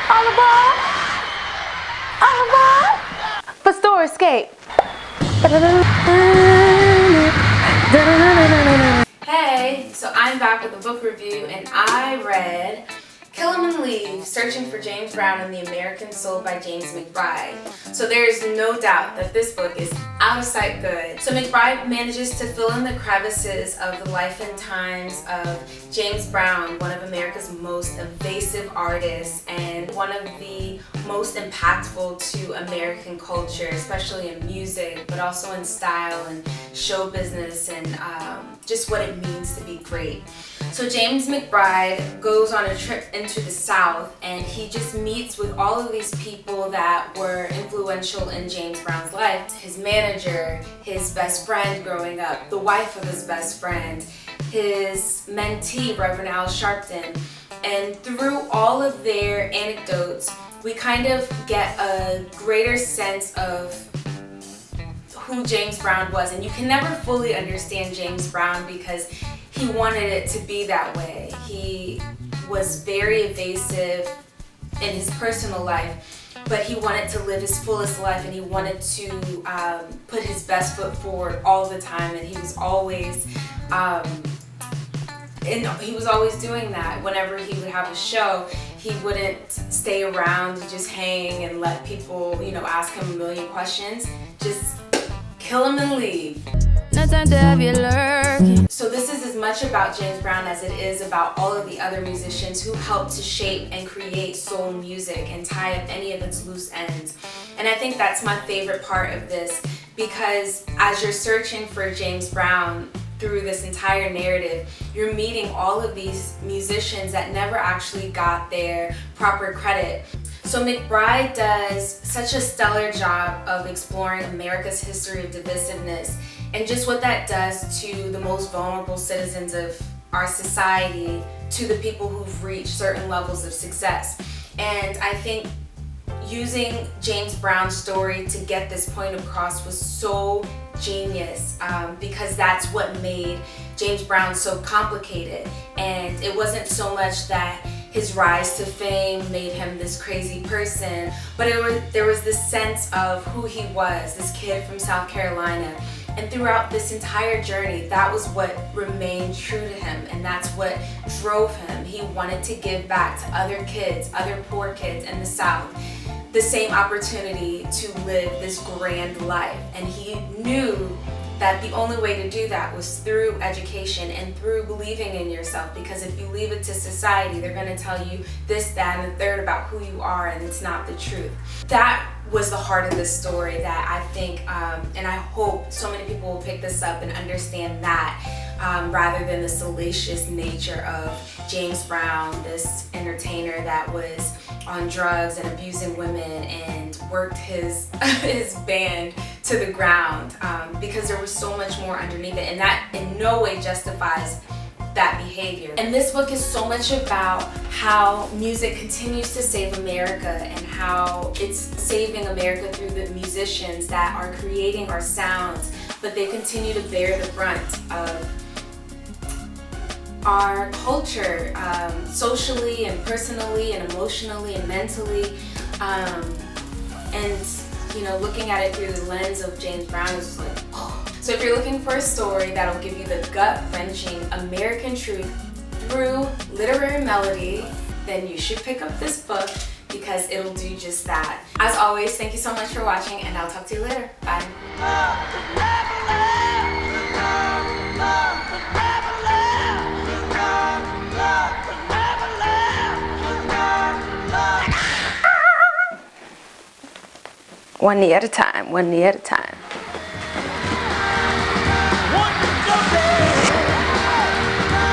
All aboard! All aboard! For Store Escape. Hey, so I'm back with a book review, and I read Kill 'Em and Leave, Searching for James Brown and the American Soul by James McBride. So there is no doubt that this book is out of sight good. So McBride manages to fill in the crevices of the life and times of James Brown, one of America's most evasive artists and one of the most impactful to American culture, especially in music, but also in style and show business and just what it means to be great. So James McBride goes on a trip into the South, and he just meets with all of these people that were influential in James Brown's life. His manager, his best friend growing up, the wife of his best friend, his mentee, Reverend Al Sharpton. And through all of their anecdotes, we kind of get a greater sense of who James Brown was. And you can never fully understand James Brown because he wanted it to be that way. He was very evasive in his personal life, but he wanted to live his fullest life, and he wanted to put his best foot forward all the time, and he was always doing that. Whenever he would have a show, he wouldn't stay around to just hang and let people, ask him a million questions. Just kill him and leave. No time to have you lurking. So this is as much about James Brown as it is about all of the other musicians who helped to shape and create soul music and tie up any of its loose ends. And I think that's my favorite part of this, because as you're searching for James Brown through this entire narrative, you're meeting all of these musicians that never actually got their proper credit. So McBride does such a stellar job of exploring America's history of divisiveness and just what that does to the most vulnerable citizens of our society, to the people who've reached certain levels of success. And I think using James Brown's story to get this point across was so genius, because that's what made James Brown so complicated. And it wasn't so much that his rise to fame made him this crazy person, but there was this sense of who he was, this kid from South Carolina. And throughout this entire journey, that was what remained true to him, and that's what drove him. He wanted to give back to other kids, other poor kids in the South, the same opportunity to live this grand life. And he knew that the only way to do that was through education and through believing in yourself, because if you leave it to society, they're going to tell you this, that, and the third about who you are, and it's not the truth. That was the heart of this story that I think, and I hope so many people will pick this up and understand that, rather than the salacious nature of James Brown, this entertainer that was on drugs and abusing women and worked his band to the ground, because there was so much more underneath it, and that in no way justifies that behavior. And this book is so much about how music continues to save America and how it's saving America through the musicians that are creating our sounds, but they continue to bear the brunt of our culture, socially and personally and emotionally and mentally, and looking at it through the lens of James Brown is like, oh. So if you're looking for a story that'll give you the gut-wrenching American truth through literary melody, then you should pick up this book, because it'll do just that. As always, thank you so much for watching, and I'll talk to you later. Bye. One knee at a time, one knee at a time.